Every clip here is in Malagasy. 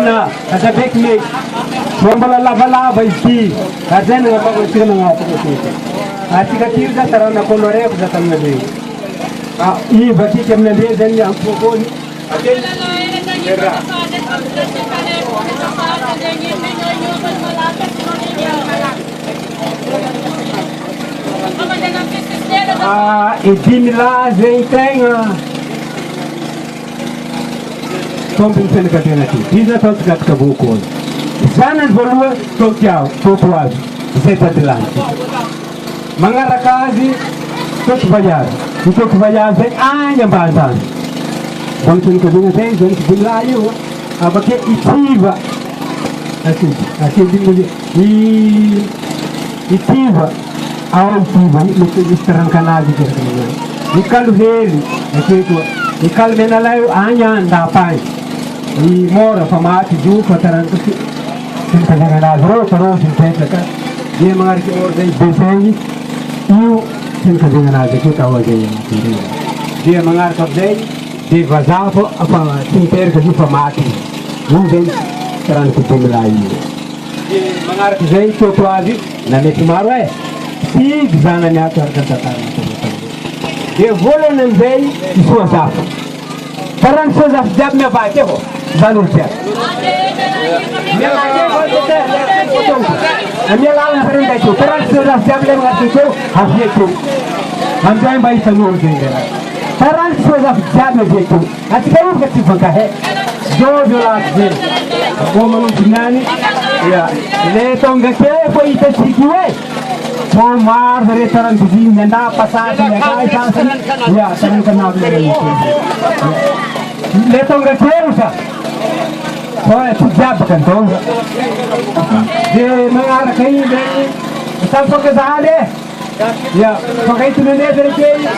Tena azabekme mbola lavalava izy ary zay nagnapagotsika nagnatiko atsika ty za tarana coloreko za tamin'andre iva atika amin'andre zany ampokony idimy la zegny tegna tompony fianakaviana ty izy natao tsikataka voakony zanany voaloha tokiao toto azy izay tadilanty magnaraka azy toto voyage ny toto voyage zay agny ambandany bony fianakaviana zay zany tidila io avake itiva itiva ao itiva misy tarankanazy ny kalo hely aketo ny kalo menala io agny andapagny ny mora fa maty io fa taranaka fianakaviananazy reo tarô mipetraka dia magnariky mora zay besegny io fianakaviananazy akeo tao zay dia magnaraka amizay dia vazaha fo afa tsy miteraka io fa maty io zay taranaky demila io dia magnaraka zay toto azy na mety maro sigy zanany ato araka tantarana dia voalohany amizay isoa zafy tarany soa zafy jiaby miavaky avao zan'olo jiaby amialala farendakeo tarany soa zafy jiaby le magnatokeo aviakeo amizay mba hitan'olo zay tarany soa zafy jiaby aviakeo atsika io ka tsy vankahe zovolaky zay bo manomponany le tonga ke fo hitatsika io Mau mar dari taran begini nanda pasar ni kai sansan ya taran kenal lagi letong ke keusa soalnya sejak kan tuh dia mengarah ke ini sampai ke sana ya pakai tu ni dari kiri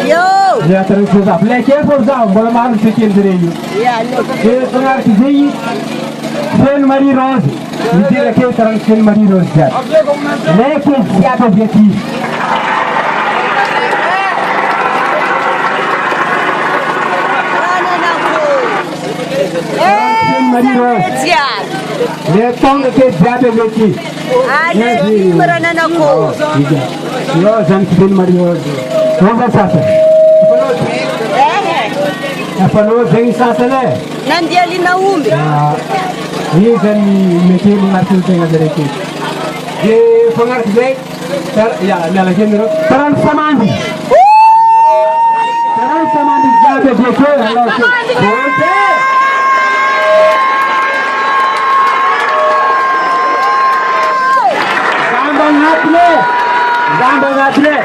yo ya terus sudah belajar forza bola mar sekil dari ini dia mengarah ke sini Saint Marie Rose Dile che tra Saint Marie Rose lei che siate obiettivi Saint Marie Rose le tonga che siate obiettivi io Saint Marie Rose cosa state? Apa zeng sasane nanti alina umbi ini kan mesti mengatur dengan dari itu di pengertian ya nyala jenero peran samandi jaga dia kalau Gambang atle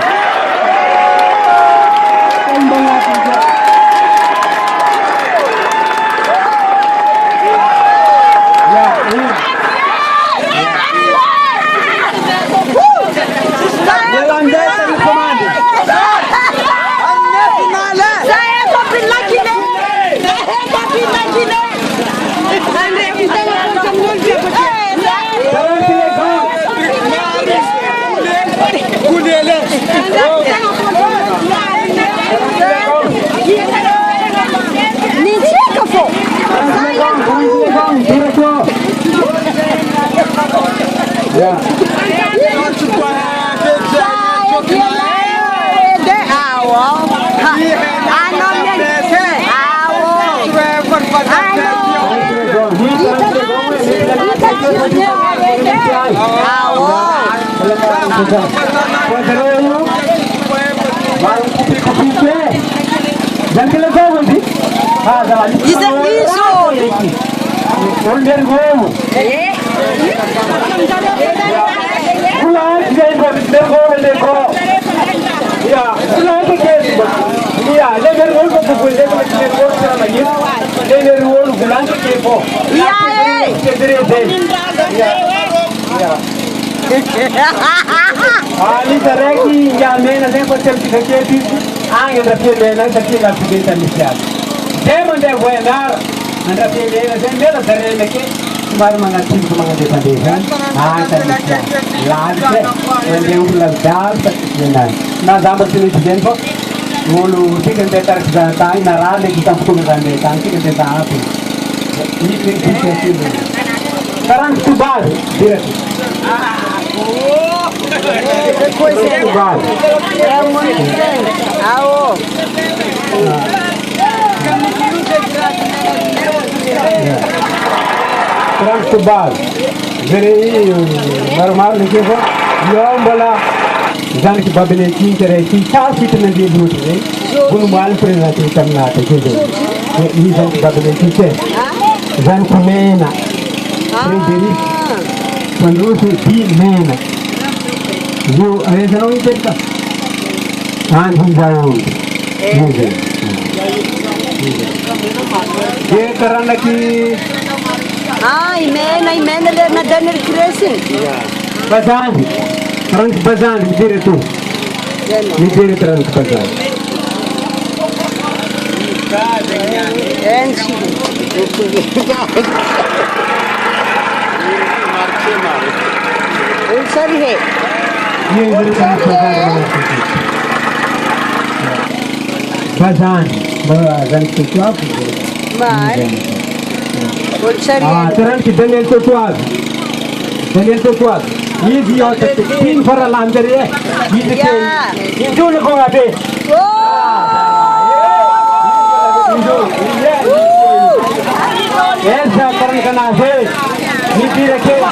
dan kalau kau ni, ada lagi. Isa iso. Order go. Pulang jadi go. Ya, pulang ke kes. Ya, lebar go ko pukul lebar ke go sana lagi. Lebar go pulang ke ko. Ya, Ya. Ali tareki ya mena de ko tem tiketi ange da pie mena da pie la pie misiat demo de buenar anda pie mena de mena tarene ke mar mana tim ko mana de pandehan tarika laje de ulah dal tak na zambar sini tempo mulu tiken de tar tai na rale kita pukul dan de tanki ke ta api Saranno stubati, Che cos'è? stubati. È un monitore. Ah, oh. Saranno stubati. Direi, normale che fa, io vola, già che va bene il cintere, si sa che te ne devi bruciare, con male prendere le camminate, così. Io già che va bene il cintere, già che mena, prendere, quando si di mena. Io avete non intenta? Anche già un. Che saranno qui? Ah, imena le na daner crescing. Bazani, Frank Bazani, mi dire tu, mi dire Frank Bazani. Enci. Un sarhe. Io mi dire Frank Bazani, Bazani Tutuapi. Vai. Un Ah, sarhe. Frank Daniel Tutuapi. Easy out of the team for a laundry. You don't go away. Yes, I'm going to say. You did a cake,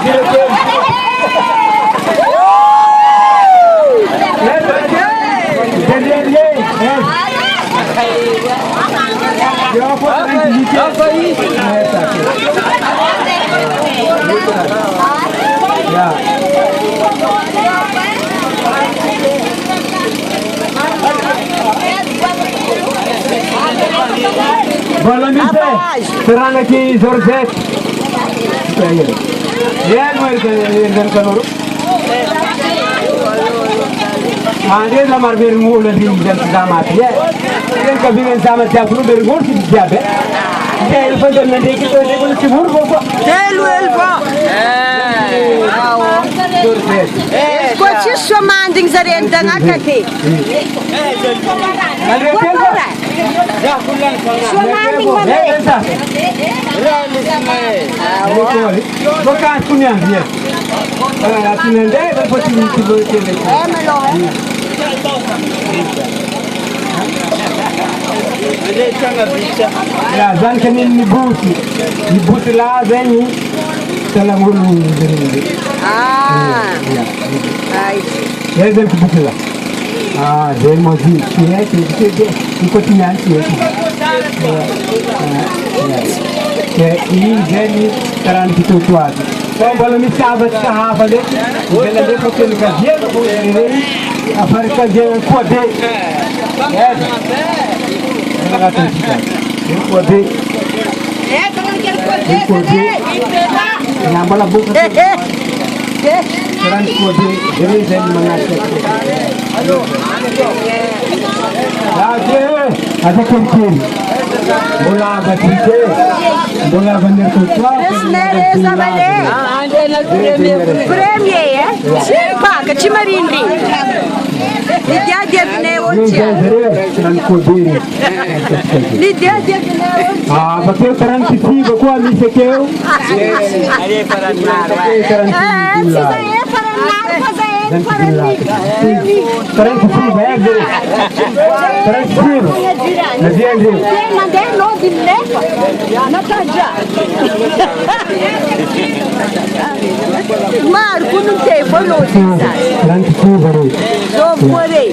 Buona amici, saranno qui Giorgetto. Anche la marver mula di zamati, Yang kabingan sama tiap lu dari gol sih siap ya. Ya, itu kan nanti kita itu cibur kok. Elva. Quanti somanding zarenda ngakati. Ya, kulang. Somanding mana? Bukan punya dia. Aku nanti dapat cibur cibur. Melo. Ya, zan kanin ni buti la zani tala mulu ni. Ah. Ya. Ai. Ya zan ku buti la. Ah, dia mau di sini dia ikut nanti ya. Ya, ini jadi terang itu tuat. Kalau misalnya sahabat dia, dia dia pakai kajian, apa kajian kuat dia. Ya. Kuat yang bala buka sekarang kuat ini saya mengajar ada kuncin bola batike bola bandar kutwa Premier ya? Siapa? Kecimarindri. Lidia dia neocia. Lidia dia neocia. Ah, betul terang sisi bawa mi sekeu. Ada paranar. Saya paranar, saya paranar. Terang sisi banyak deh. Terang sisi. Nanti aja. Mandei no dilepa. Na taja. Marco não tem, foi longe. Terang sisi baru. Eu morei.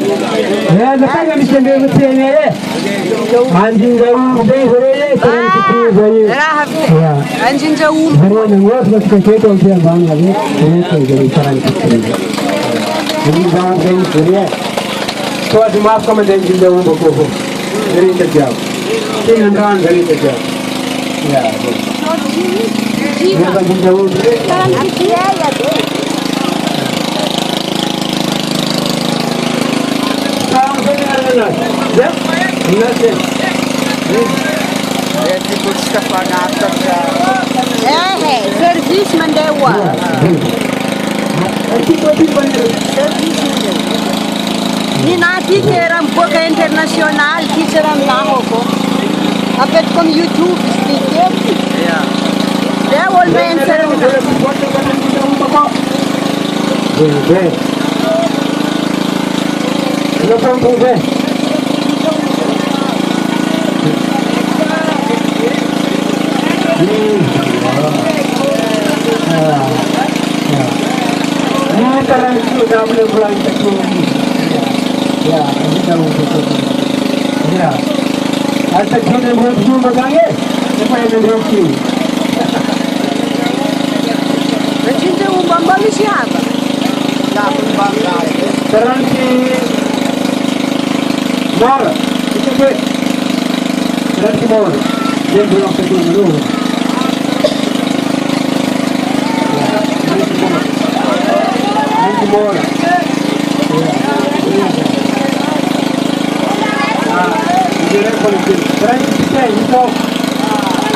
Ya, lepas kami sendiri betul ni. Anjing baru deh boleh terang sisi baru. Ya. Anjing jauh. Baru nengot masuk ke situ dia bang lagi. Ini tu jadi terang sisi. Ini bang dari sini. So di maaf kami dari jauh buku. Dari terjauh. Ini antara dari terjauh. Ya. Ini bang jauh. Aqui é a dele. Ya. Ini É tipo de escafanata já. Serviço mandei o ar. Serviço mandei. Ninati que era um pouco internacional, que era lá, apesar como YouTube, speaker. Bene. Lo pronto bene. Ini terang itu dah boleh pulang teknologi. Ya, ini dah untuk. Ya. Ada kita buat semua bagai. Apa yang ada? Recinte un bambino siapa? Terang si Mora. Itu ke? Terang si Mora. Dia belum ketemu dulu. Mora.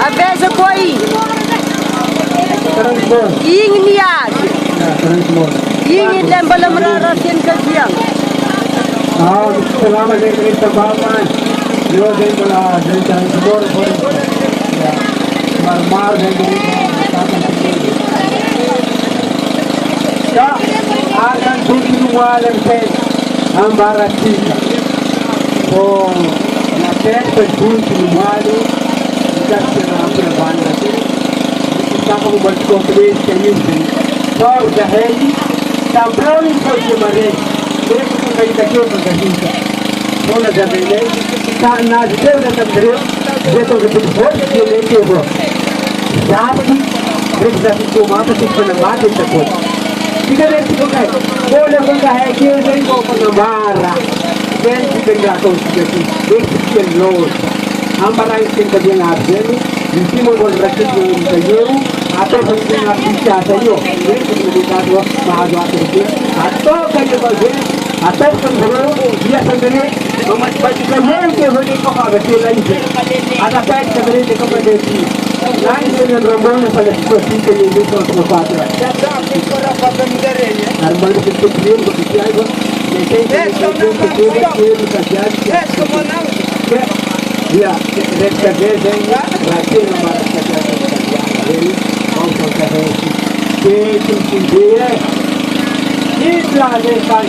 Avesa coi. Ing niat. Ing tembalam rara sen kajiang. Selama dia kerja bahan, dia tembalah dia jangan semua mar dan ya akan semua lempeng ambara kita. Oh, na pergunta semua itu kita serang berbanda. Kita kamu berkompetisi ini. Kau dah ini, tampil kau cemari. Mereka pun kita kau berkata. Bola dah ini, tak nak dia dah terus. Dia tu betul betul dia lagi bro. Jadi, mereka itu mata tu pun mati terus. Kita ni tu kan, bola pun dah dia ni kau pun marah. Then kita dah tahu sikit. Dia load. Ambara itu kerja nak jadi. Mesti mau berrakit dengan kayu. Atau penting bisa saja. Ini kita tahu bahawa itu. Atau kayu bagus. Atau penting dia sendiri. Nomor baju kayu itu boleh kau ada lain. Ada pet sendiri di komoditi. Lain dengan rombongan pada situasi ini itu semua patah. Normal itu clear begitu aja. Ya, mereka biasanya rajin memakai ini mau pakai itu dia. Ini ada kaitan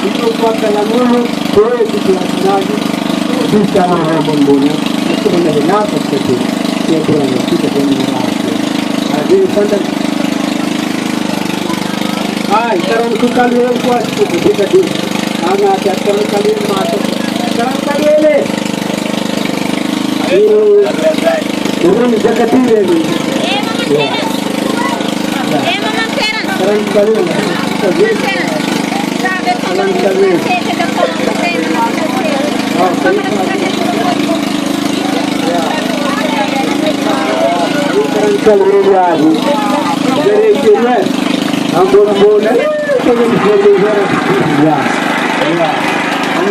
itu pakai lalu boleh dijelaskan bisa membunuh itu benar-benar seperti yang kita dengar. Jadi sangat. Sekarang tu kalian buat itu tadi. Anak jatuh kalian masuk. Sekarang kalian ni. Ini jaga diri. Sekarang kalian. Sekarang kalian. Sekarang kalian. Jadi ini. Ambon-ambon, kalau misalnya ya,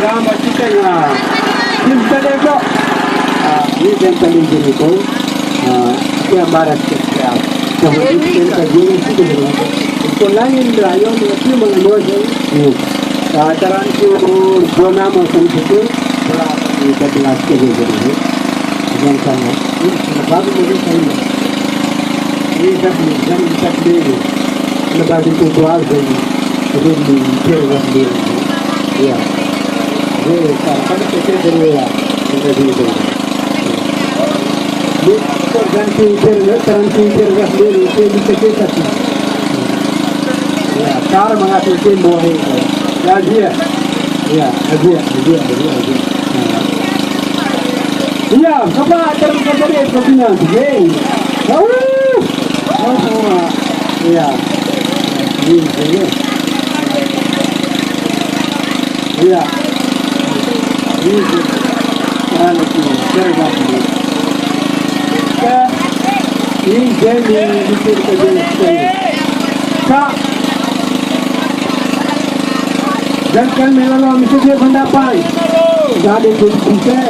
orang macam mana? Kita itu, ini yang paling penting. Kita barat kita, kemudian kita jadi kita juga. Sekolah yang berayam mesti mengenai ini. Sekarang itu zona macam itu, kita kelas kerja ini. Jangan sana, ini sebab mungkin saya ini dah beli. Lepas itu jual jadi dijual dia. Ya. Jadi kalau kita beri kita dijual. Ini ganti jual, ganti jual dia itu kita kasih. Ya, car mengatur semua ini. Ya, dia. Ya, apa terus kerja begini. Ya. Ini ya. Ya. Ini kan itu kerja ini. Ini jadi itu kerja. Jangan melawan misalnya pendapat. Jadi kita.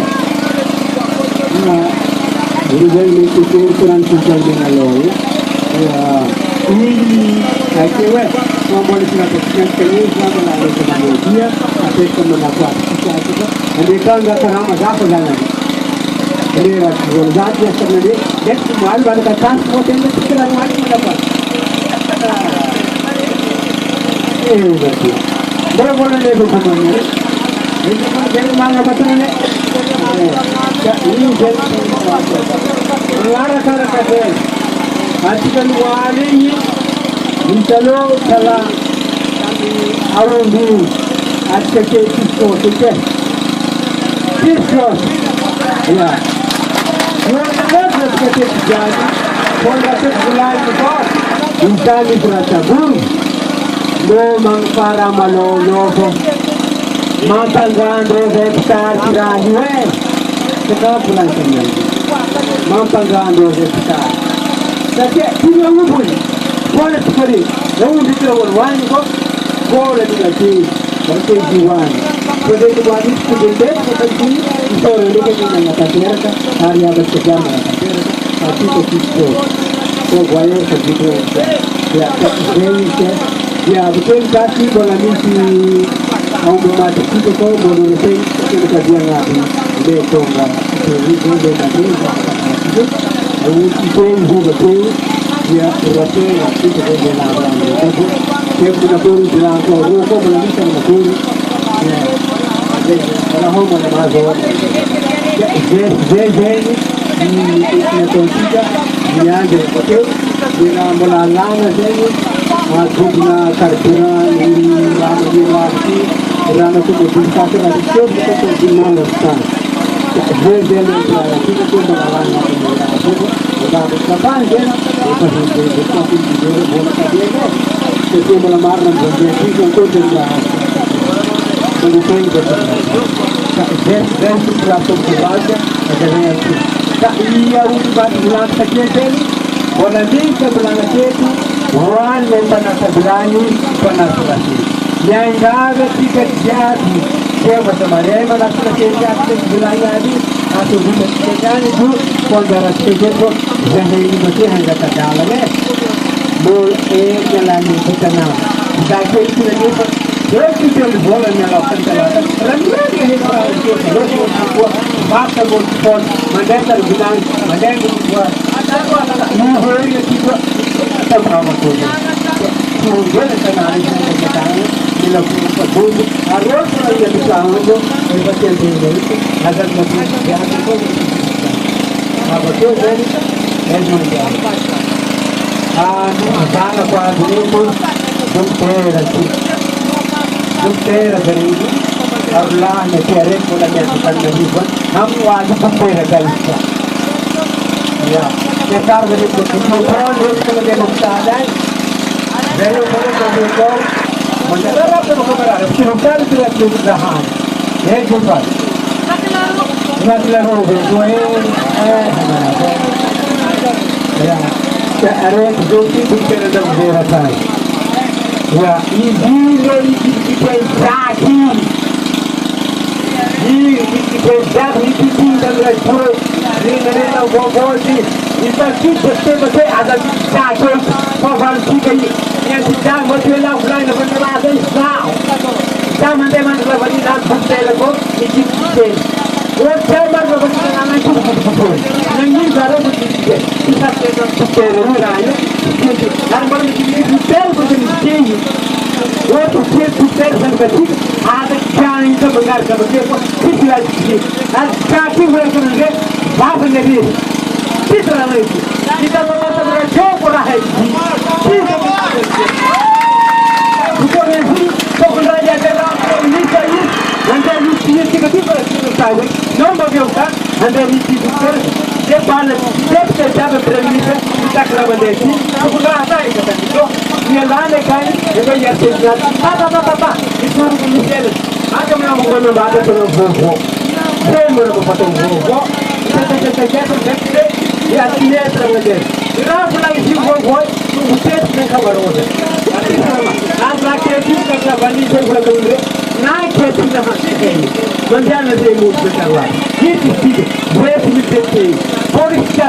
Jadi itu ukuran sosial dengan lalu. Ya. Ini kaitannya membuat kesempatan kami selama ada teknologi atau kemenakuan kita mereka enggak terang ada jalan. Jadi rozat ya sebenarnya dia semua ada kata semua yang sekarang macam apa. berarti. Berapa nih bukunya? Ini jadi mana betulnya? Ini jadi cara kerja. Artikel wali ini insalo salah awal dulu. Artikel itu sudah. Discos, ya. Yang ada seperti jadi, kalau sebulan itu, insan itu rasa buruk. Memang para malologo, mapangando hektar kirahiwe, kita pulang sendiri. Mapangando hektar. Tapi tidak mungkin. Boleh sekali. Lalu dikira wani kok, boleh dikasih perkejuan. Jadi kemarin student seperti itu orang itu yang katakan hari apa kerja mana tapi itu so gaya segitu ya jadi ya betul kasih bola misi automatik itu kau boleh sih kita kerja lagi itu enggak itu nanti itu itu betul ya berarti itu kerja lagi itu dia punya turun jalan kau boleh bisa turun ya orang mau masuk jadi ini tontija diange betul bila melalana jadi masuknya karena ini lagi karena itu bisa terjadi itu di mana sekarang jadi itu melalana itu sudah kapan dia itu tapi dia boleh dia itu melamar dan jadi itu dia Menguping dentro prato privada ia ubat bulan seketen bola dingka bulan seketen wan membana seberani panas lagi yang ada tiket jadi dia bersama dia mana seketen jadi bulan jadi atau bulan seketen itu pondara seketen itu jadi masih hanya terdalam bol jalan itu tenang jadi itu lagi Если ты бола не лапать, раньше не было, что бasta вот фон, модельный билан, модельный вот, ну говорили типа там право тоже. Ну дело это надо делать, не лапать будет, а рост я писал его, и потом делать, а как мы я такой, а вот это делать. А ну да, quando Buktera dari Allah ne tiare pula ne bukan lagi pun ham wajib buktera kalista ya sekar dari itu pun kalau dia mustahil dari mana itu menjadi apa tu kebenaran siapa itu yang berdahan jumpa nanti lalu ya ada joki buktera dalam diri ya ini pensati dalle sue nella voce il partito sempre ad stato può far sì che niente già molto la Ucraina per la destra già mandavano la valida sul telefono e ci dice non c'è ma la valida non è non gli sarà si sa che non succede l'Ucraina quindi l'armone di tempo che mi chiedi outro tempo sempre assim a da em que lugar que você se tiver a aqui vai fazer vai fazer literalmente então vamos fazer jogo por aí não vai jogar anda dia bala dia sabe premissa está gravando aqui vou lá sai que tá dia lá né cara eu vou já ter tá isso não me quer até meu amor não vai ter vovô sempre eu vou fazer vovô e assim é trabalhar não falar de vovô você tem que acabar hoje as raquetes que trabalham sempre com não quer ter nada não já não tem muito para lá isso sim vai se meter por isso que